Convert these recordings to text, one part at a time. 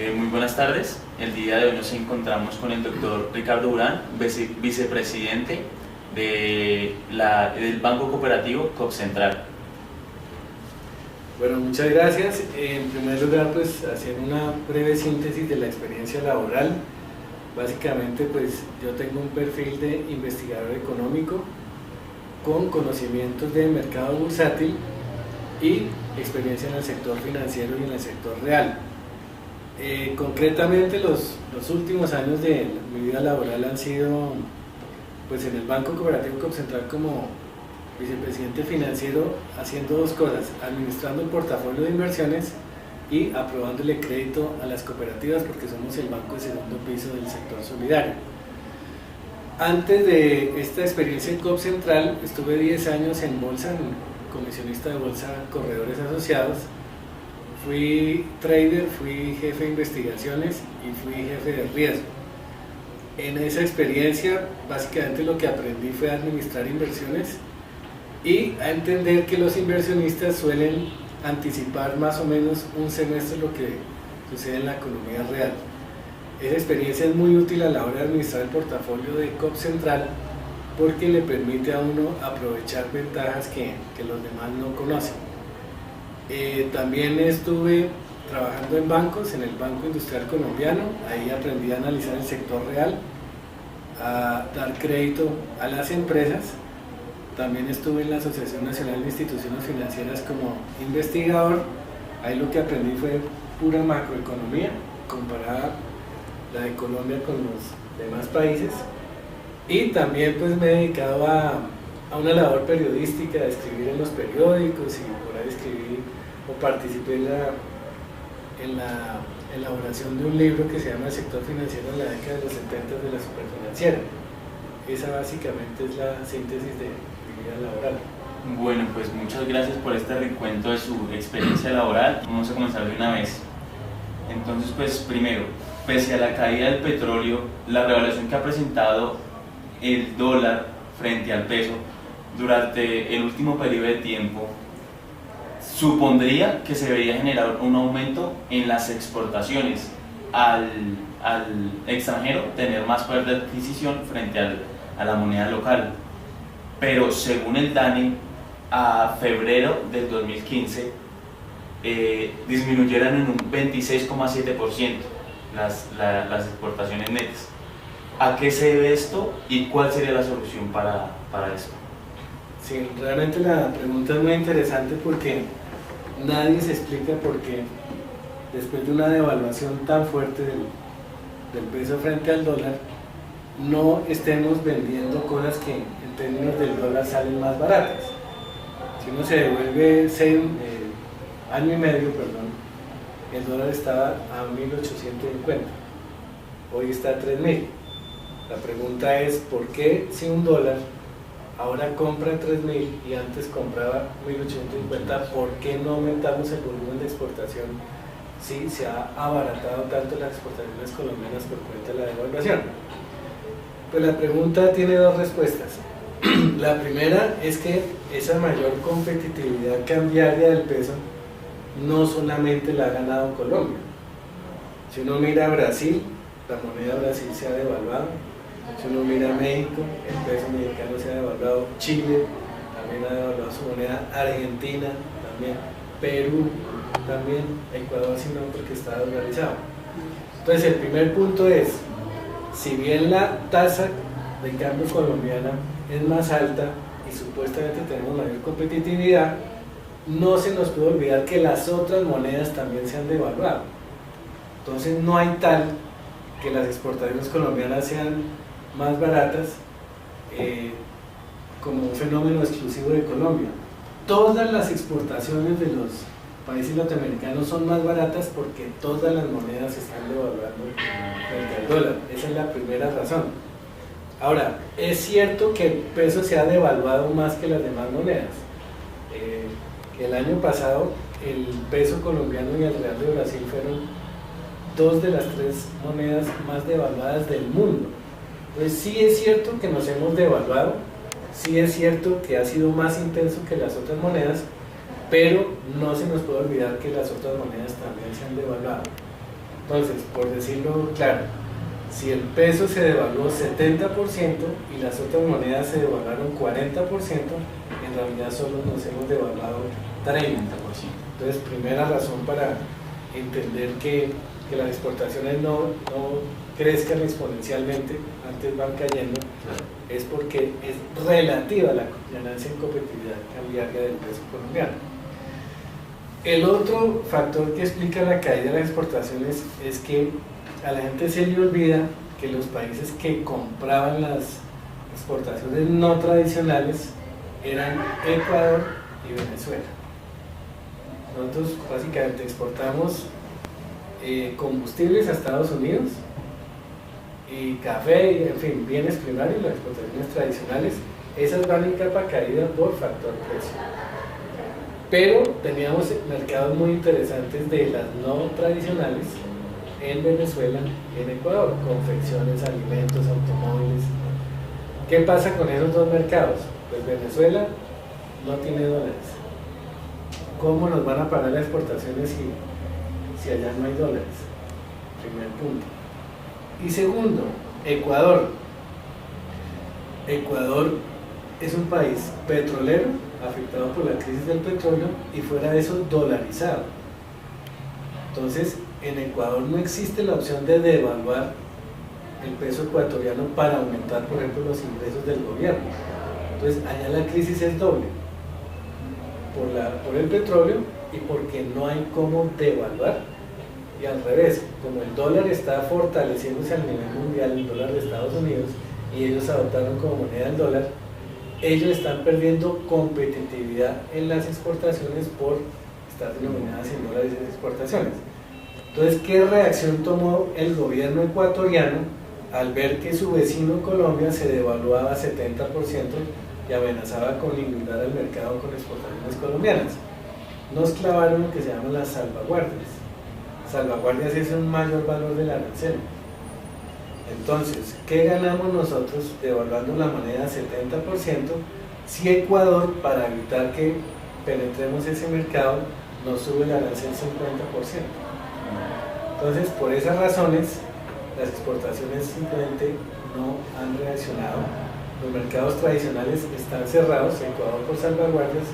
Muy buenas tardes. El día de hoy nos encontramos con el doctor Ricardo Urán, vicepresidente del Banco Cooperativo Copcentral. Bueno, muchas gracias. En primer lugar, pues hacer una breve síntesis de la experiencia laboral. Básicamente, pues yo tengo un perfil de investigador económico con conocimientos de mercado bursátil y experiencia en el sector financiero y en el sector real. Concretamente los últimos años de mi vida laboral han sido pues en el Banco Cooperativo Copcentral como vicepresidente financiero, haciendo dos cosas: administrando el portafolio de inversiones y aprobándole crédito a las cooperativas, porque somos el banco de segundo piso del sector solidario. Antes de esta experiencia en Copcentral estuve 10 años en bolsa, comisionista de bolsa Corredores Asociados. Fui trader, fui jefe de investigaciones y fui jefe de riesgo. En esa experiencia básicamente lo que aprendí fue a administrar inversiones y a entender que los inversionistas suelen anticipar más o menos un semestre lo que sucede en la economía real. Esa experiencia es muy útil a la hora de administrar el portafolio de Copcentral porque le permite a uno aprovechar ventajas que los demás no conocen. También estuve trabajando en bancos, en el Banco Industrial Colombiano. Ahí aprendí a analizar el sector real, a dar crédito a las empresas. También estuve en la Asociación Nacional de Instituciones Financieras como investigador. Ahí lo que aprendí fue pura macroeconomía, comparada la de Colombia con los demás países. Y también pues me he dedicado a una labor periodística, de escribir en los periódicos, y por ahí escribí o participé en la elaboración de un libro que se llama El sector financiero en la década de los 70 de la superfinanciera. Esa básicamente es la síntesis de mi vida laboral. Bueno, pues muchas gracias por este recuento de su experiencia laboral. Vamos a comenzar de una vez. Entonces, pues primero, pese a la caída del petróleo, la revaluación que ha presentado el dólar frente al peso durante el último periodo de tiempo supondría que se debería generar un aumento en las exportaciones, al extranjero tener más poder de adquisición frente a la moneda local. Pero según el DANE, a febrero del 2015 disminuyeron en un 26,7% las exportaciones netas. ¿A qué se debe esto y cuál sería la solución para esto? Sí, realmente la pregunta es muy interesante porque nadie se explica por qué después de una devaluación tan fuerte del peso frente al dólar no estemos vendiendo cosas que en términos del dólar salen más baratas. Si uno se devuelve año y medio, el dólar estaba a 1.850, hoy está a 3.000. La pregunta es, ¿por qué si un dólar ahora compra 3.000 y antes compraba 1.850, por qué no aumentamos el volumen de exportación si se ha abaratado tanto las exportaciones colombianas por cuenta de la devaluación? Pues la pregunta tiene dos respuestas. La primera es que esa mayor competitividad cambiaria del peso no solamente la ha ganado Colombia. Si uno mira a Brasil, la moneda de Brasil se ha devaluado. Si uno mira a México, el peso mexicano se ha devaluado. Chile también ha devaluado su moneda. Argentina también. Perú también. Ecuador sí no, porque está dolarizado. Entonces el primer punto es, si bien la tasa de cambio colombiana es más alta y supuestamente tenemos mayor competitividad, no se nos puede olvidar que las otras monedas también se han devaluado. Entonces no hay tal que las exportaciones colombianas sean más baratas como un fenómeno exclusivo de Colombia. Todas las exportaciones de los países latinoamericanos son más baratas porque todas las monedas se están devaluando frente al dólar. Esa es la primera razón. Ahora, es cierto que el peso se ha devaluado más que las demás monedas. El año pasado el peso colombiano y el real de Brasil fueron dos de las tres monedas más devaluadas del mundo. Entonces sí es cierto que nos hemos devaluado, sí es cierto que ha sido más intenso que las otras monedas, pero no se nos puede olvidar que las otras monedas también se han devaluado. Entonces, por decirlo claro, si el peso se devaluó 70% y las otras monedas se devaluaron 40%, en realidad solo nos hemos devaluado 30%. Entonces, primera razón para entender que las exportaciones no crezcan exponencialmente, antes van cayendo, es porque es relativa la ganancia en competitividad cambiaria del peso colombiano. El otro factor que explica la caída de las exportaciones es que a la gente se le olvida que los países que compraban las exportaciones no tradicionales eran Ecuador y Venezuela. Nosotros básicamente exportamos combustibles a Estados Unidos y café, y, en fin, bienes primarios, las exportaciones tradicionales, esas van en capa caída por factor precio. Pero teníamos mercados muy interesantes de las no tradicionales en Venezuela y en Ecuador, confecciones, alimentos, automóviles. ¿Qué pasa con esos dos mercados? Pues Venezuela no tiene dólares. ¿Cómo nos van a pagar las exportaciones si allá no hay dólares? Primer punto. Y segundo, Ecuador. Ecuador es un país petrolero, afectado por la crisis del petróleo, y fuera de eso dolarizado. Entonces, en Ecuador no existe la opción de devaluar el peso ecuatoriano para aumentar, por ejemplo, los ingresos del gobierno. Entonces, allá la crisis es doble, por el petróleo y porque no hay cómo devaluar. Y al revés, como el dólar está fortaleciéndose a nivel mundial, el dólar de Estados Unidos, y ellos adoptaron como moneda el dólar, ellos están perdiendo competitividad en las exportaciones por estar denominadas en dólares esas exportaciones. Entonces, ¿qué reacción tomó el gobierno ecuatoriano al ver que su vecino Colombia se devaluaba 70% y amenazaba con inundar al mercado con exportaciones colombianas? Nos clavaron lo que se llaman las salvaguardias. Salvaguardias es un mayor valor del arancel. Entonces, ¿qué ganamos nosotros devaluando la moneda 70% si Ecuador, para evitar que penetremos ese mercado, nos sube el arancel 50%? Entonces, por esas razones, las exportaciones simplemente no han reaccionado. Los mercados tradicionales están cerrados, Ecuador por salvaguardias,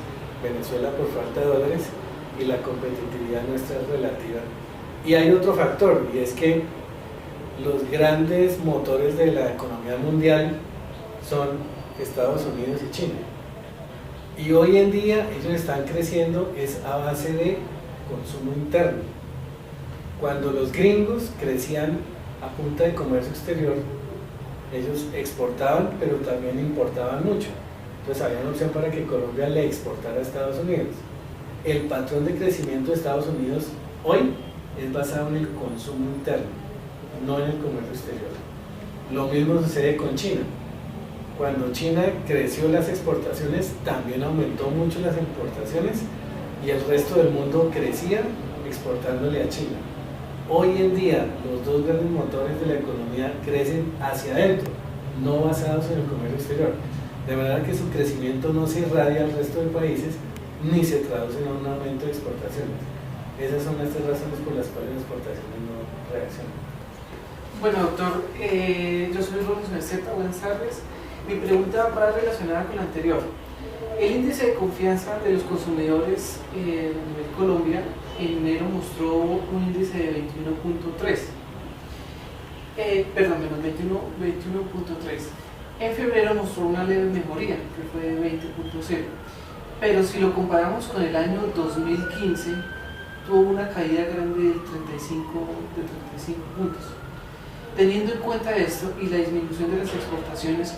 Venezuela por falta de dólares, y la competitividad nuestra es relativa. Y hay otro factor, y es que los grandes motores de la economía mundial son Estados Unidos y China. Y hoy en día ellos están creciendo es a base de consumo interno. Cuando los gringos crecían a punta de comercio exterior, ellos exportaban, pero también importaban mucho. Entonces había una opción para que Colombia le exportara a Estados Unidos. El patrón de crecimiento de Estados Unidos hoy es basado en el consumo interno, no en el comercio exterior. Lo mismo sucede con China. Cuando China creció las exportaciones, también aumentó mucho las importaciones y el resto del mundo crecía exportándole a China. Hoy en día, los dos grandes motores de la economía crecen hacia adentro, no basados en el comercio exterior. De manera que su crecimiento no se irradia al resto de países ni se traduce en un aumento de exportaciones. Esas son las tres razones por las cuales las exportaciones no reaccionan. Bueno, doctor, yo soy Robinson Esteta, buenas tardes. Mi pregunta va relacionada con la anterior. El índice de confianza de los consumidores a nivel Colombia en enero mostró un índice de 21.3. Perdón, menos 21.3. En febrero mostró una leve mejoría, que fue de 20.0. Pero si lo comparamos con el año 2015, tuvo una caída grande de 35 puntos. Teniendo en cuenta esto y la disminución de las exportaciones,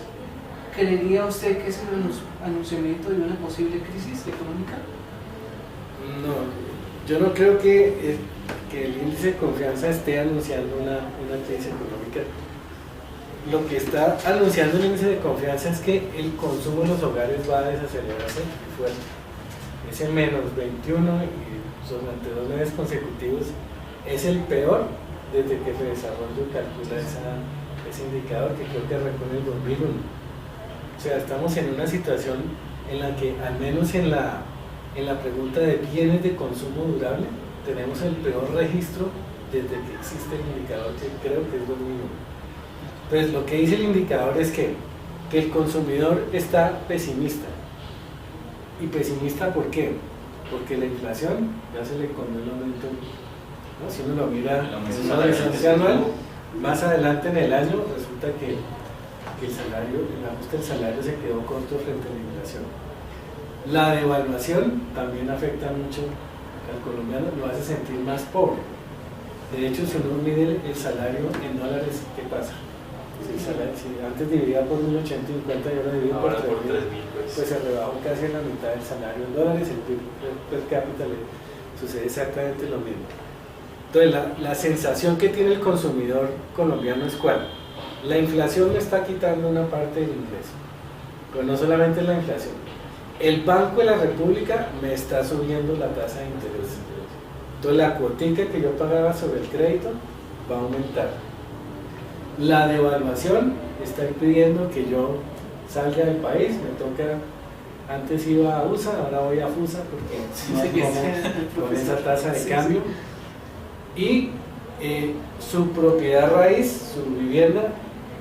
¿creería usted que es el anunciamiento de una posible crisis económica? No, yo no creo que el índice de confianza esté anunciando una crisis económica. Lo que está anunciando el índice de confianza es que el consumo en los hogares va a desacelerarse fuerte. Ese menos 21 y durante 2 meses consecutivos es el peor desde que se desarrolló y calcula ese indicador, que creo que arrancó en el 2001. O sea, estamos en una situación en la que, al menos en la pregunta de bienes de consumo durable, tenemos el peor registro desde que existe el indicador, que creo que es 2001. Entonces, lo que dice el indicador es que el consumidor está pesimista. ¿Y pesimista por qué? Porque la inflación ya se le comió el aumento, ¿no? Si uno lo mira en una distancia anual, más adelante en el año resulta que el ajuste del salario se quedó corto frente a la inflación. La devaluación también afecta mucho al colombiano, lo hace sentir más pobre. De hecho, si uno mide el salario en dólares, ¿qué pasa? Si antes dividía por 1.850 y ahora divide por 3.000, pues se rebajó casi en la mitad del salario en dólares, el PIB per cápita le sucede exactamente lo mismo. Entonces, la sensación que tiene el consumidor colombiano es ¿cuál? La inflación me está quitando una parte del ingreso, pero no solamente la inflación. El Banco de la República me está subiendo la tasa de interés. Entonces, la cuotica que yo pagaba sobre el crédito va a aumentar. La devaluación está impidiendo que yo salga del país, me toca, antes iba a USA, ahora voy a FUSA porque no con esa tasa de cambio. Y su propiedad raíz, su vivienda,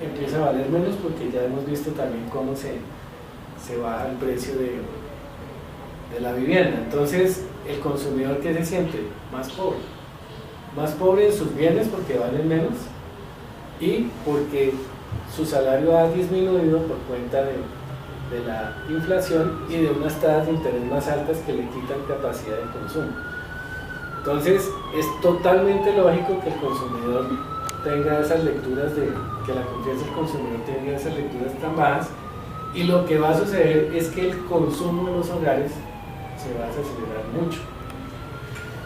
empieza a valer menos porque ya hemos visto también cómo se baja el precio de la vivienda. Entonces, el consumidor, ¿qué se siente? Más pobre en sus bienes porque valen menos y porque su salario ha disminuido por cuenta de la inflación y de unas tasas de interés más altas que le quitan capacidad de consumo. Entonces, es totalmente lógico que el consumidor tenga esas lecturas, que la confianza del consumidor tenga esas lecturas tan bajas, y lo que va a suceder es que el consumo de los hogares se va a desacelerar mucho,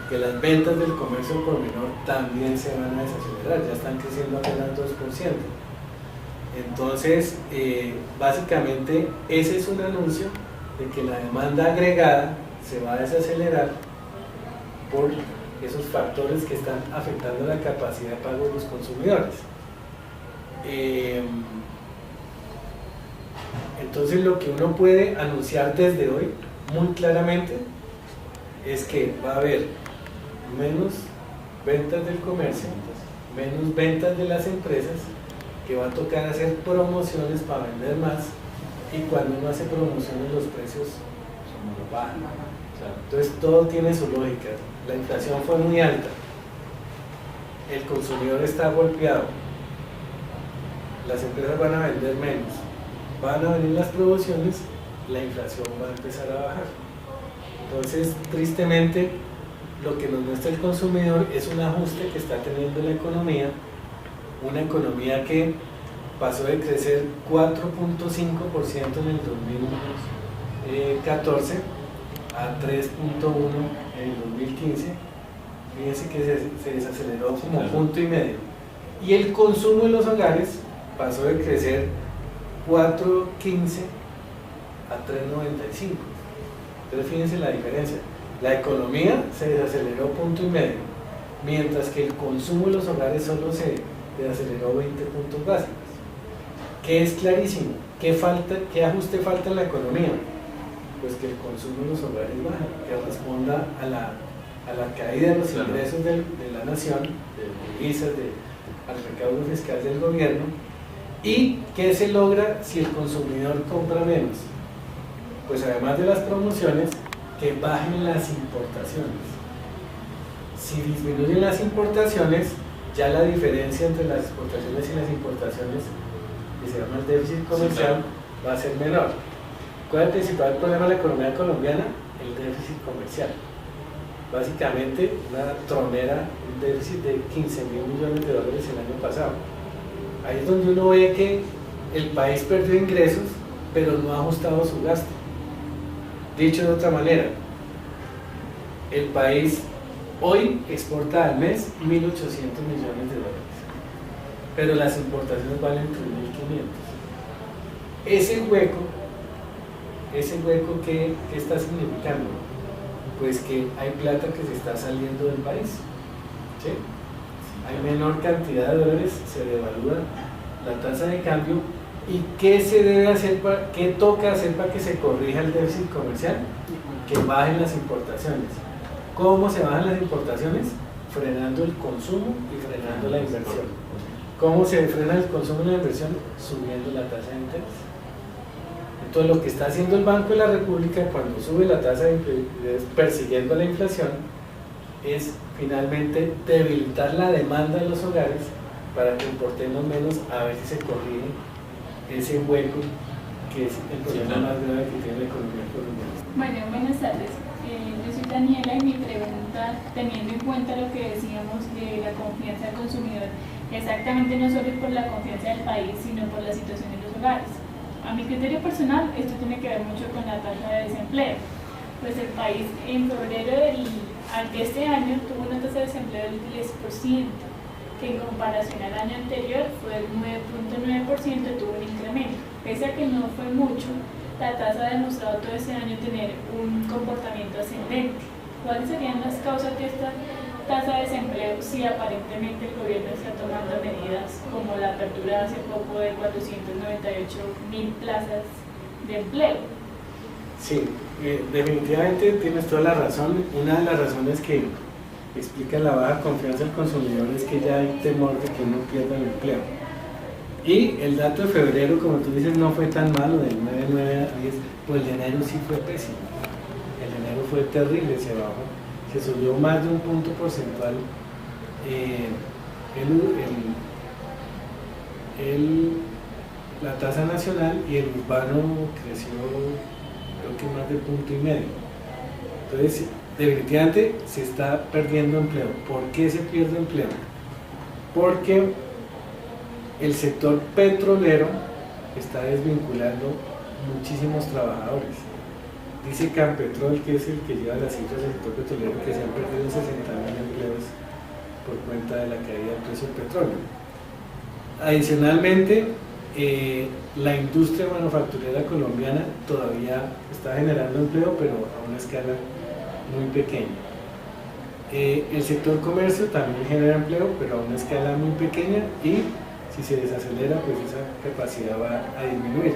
que las ventas del comercio por menor también se van a desacelerar, ya están creciendo apenas 2%. Entonces, básicamente ese es un anuncio de que la demanda agregada se va a desacelerar por esos factores que están afectando la capacidad de pago de los consumidores. Entonces, lo que uno puede anunciar desde hoy muy claramente es que va a haber menos ventas del comercio, menos ventas de las empresas, que va a tocar hacer promociones para vender más, y cuando uno hace promociones los precios bajan. Entonces todo tiene su lógica. La inflación fue muy alta, el consumidor está golpeado, las empresas van a vender menos, van a venir las promociones, la inflación va a empezar a bajar. Entonces, tristemente, lo que nos muestra el consumidor es un ajuste que está teniendo la economía, una economía que pasó de crecer 4.5% en el 2014 a 3.1% en el 2015. Fíjense que se desaceleró como 1,5 puntos. Y el consumo en los hogares pasó de crecer 4.15 a 3.95. Entonces fíjense la diferencia. La economía se desaceleró 1,5 puntos, mientras que el consumo en los hogares solo se desaceleró 20 puntos básicos. ¿Qué es clarísimo? ¿Qué ajuste falta en la economía? Pues que el consumo en los hogares baje, que responda a la caída de los ingresos de la nación, de divisas, al recaudo fiscal del gobierno. ¿Y qué se logra si el consumidor compra menos? Pues además de las promociones, que bajen las importaciones. Si disminuyen las importaciones, ya la diferencia entre las exportaciones y las importaciones, que se llama el déficit comercial, va a ser menor. ¿Cuál es el principal problema de la economía colombiana? El déficit comercial. Básicamente, una tronera, un déficit de 15.000 millones de dólares el año pasado. Ahí es donde uno ve que el país perdió ingresos, pero no ha ajustado su gasto. Dicho de otra manera, el país hoy exporta al mes 1.800 millones de dólares, pero las importaciones valen 3.500. Ese hueco ¿qué está significando? Pues que hay plata que se está saliendo del país, ¿sí? Hay menor cantidad de dólares, se devalúa la tasa de cambio. ¿Y qué se debe hacer, qué toca hacer para que se corrija el déficit comercial? Que bajen las importaciones. ¿Cómo se bajan las importaciones? frenando el consumo y frenando la inversión. ¿Cómo se frena el consumo y la inversión? Subiendo la tasa de interés. Entonces lo que está haciendo el Banco de la República cuando sube la tasa de interés persiguiendo la inflación es finalmente debilitar la demanda de los hogares para que importemos menos, a ver si se corrige ese hueco que es el problema más grave que tiene la economía colombiana. Bueno, buenas tardes. Yo soy Daniela y mi pregunta, teniendo en cuenta lo que decíamos de la confianza del consumidor, exactamente no solo es por la confianza del país, sino por la situación de los hogares. A mi criterio personal, esto tiene que ver mucho con la tasa de desempleo. Pues el país en febrero de este año tuvo una tasa de desempleo del 10%, que en comparación al año anterior fue del 9.9%, tuvo un incremento. Pese a que no fue mucho, la tasa ha demostrado todo ese año tener un comportamiento ascendente. ¿Cuáles serían las causas de esta tasa de desempleo si aparentemente el gobierno está tomando medidas como la apertura hace poco de 498.000 plazas de empleo? Sí, definitivamente tienes toda la razón. Una de las razones que explican la baja confianza del consumidor es que ya hay temor de que uno pierda el empleo. Y el dato de febrero, como tú dices, no fue tan malo, del 9.9 a 10, pues el de enero sí fue pésimo. El de enero fue terrible, se bajó, se subió más de un punto porcentual. La tasa nacional y el urbano creció creo que más de 1,5 puntos. Entonces, definitivamente se está perdiendo empleo. ¿Por qué se pierde empleo? Porque el sector petrolero está desvinculando muchísimos trabajadores. Dice Campetrol, que es el que lleva las cifras del sector petrolero, que se han perdido 60.000 empleos por cuenta de la caída del precio del petróleo. Adicionalmente, la industria manufacturera colombiana todavía está generando empleo, pero a una escala muy pequeña. El sector comercio también genera empleo, pero a una escala muy pequeña, y si se desacelera, pues esa capacidad va a disminuir.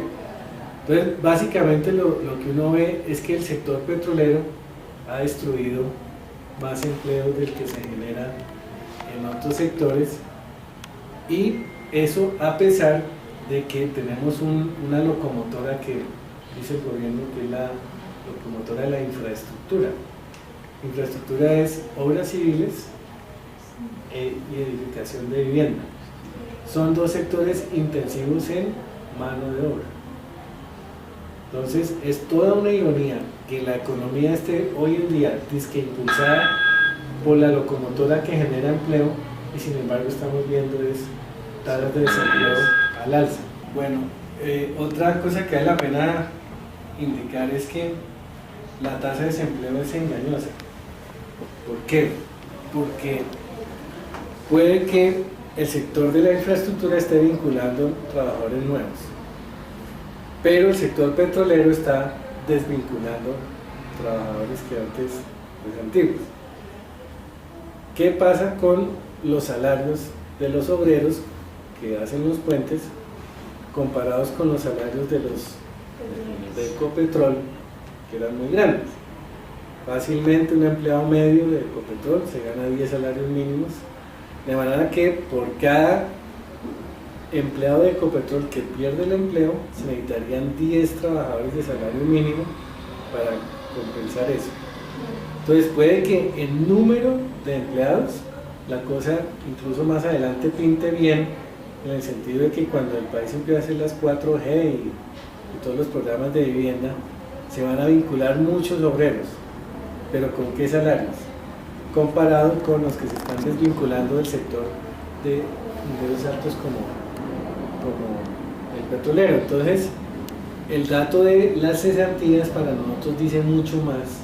Entonces, básicamente lo que uno ve es que el sector petrolero ha destruido más empleos del que se genera en otros sectores, y eso a pesar de que tenemos una locomotora que dice el gobierno que es la locomotora de la infraestructura. Infraestructura es obras civiles y edificación de vivienda. Son dos sectores intensivos en mano de obra. Entonces es toda una ironía que la economía esté hoy en día disque impulsada por la locomotora que genera empleo, y sin embargo estamos viendo es tasas de desempleo al alza. Bueno, otra cosa que vale la pena indicar es que la tasa de desempleo es engañosa. ¿Por qué? Porque puede que el sector de la infraestructura esté vinculando trabajadores nuevos, pero el sector petrolero está desvinculando trabajadores que antes eran antiguos. ¿Qué pasa con los salarios de los obreros que hacen los puentes comparados con los salarios de Ecopetrol, que eran muy grandes? Fácilmente un empleado medio de Ecopetrol se gana 10 salarios mínimos, de manera que por cada empleado de Ecopetrol que pierde el empleo se necesitarían 10 trabajadores de salario mínimo para compensar eso. Entonces puede que en número de empleados la cosa incluso más adelante pinte bien, en el sentido de que cuando el país empiece a hacer las 4G y todos los programas de vivienda, se van a vincular muchos obreros, pero ¿con qué salarios? Comparado con los que se están desvinculando del sector de niveles altos como el petrolero. Entonces, el dato de las cesantías para nosotros dice mucho más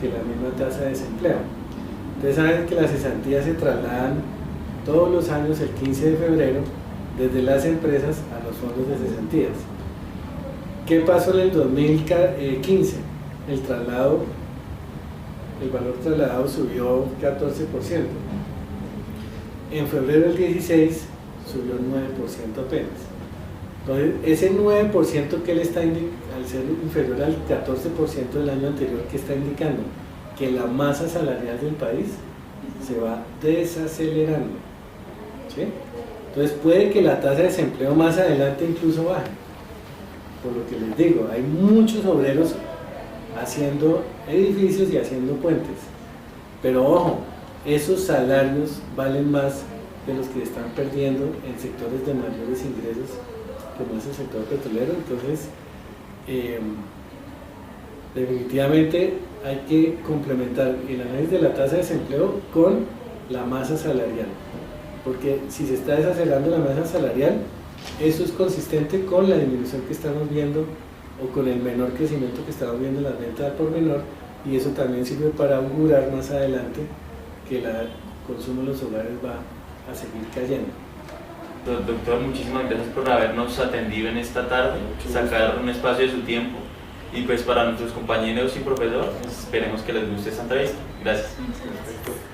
que la misma tasa de desempleo. Ustedes saben que las cesantías se trasladan todos los años el 15 de febrero desde las empresas a los fondos de cesantías. ¿Qué pasó en el 2015? El valor trasladado subió 14%. En febrero del 16 subió 9% apenas. Entonces, ese 9% que él está al ser inferior al 14% del año anterior, que está indicando que la masa salarial del país se va desacelerando, ¿sí? Entonces puede que la tasa de desempleo más adelante incluso baje. Por lo que les digo, hay muchos obreros haciendo edificios y haciendo puentes. Pero ojo, esos salarios valen más de los que están perdiendo en sectores de mayores ingresos, como es el sector petrolero. Entonces, definitivamente hay que complementar el análisis de la tasa de desempleo con la masa salarial. Porque si se está desacelerando la masa salarial, eso es consistente con la disminución que estamos viendo o con el menor crecimiento que estamos viendo en las ventas al por menor, y eso también sirve para augurar más adelante que el consumo de los hogares va a seguir cayendo. Doctor, muchísimas gracias por habernos atendido en esta tarde, sacar un espacio de su tiempo, y pues para nuestros compañeros y profesores esperemos que les guste esta entrevista. Gracias. Muchas gracias.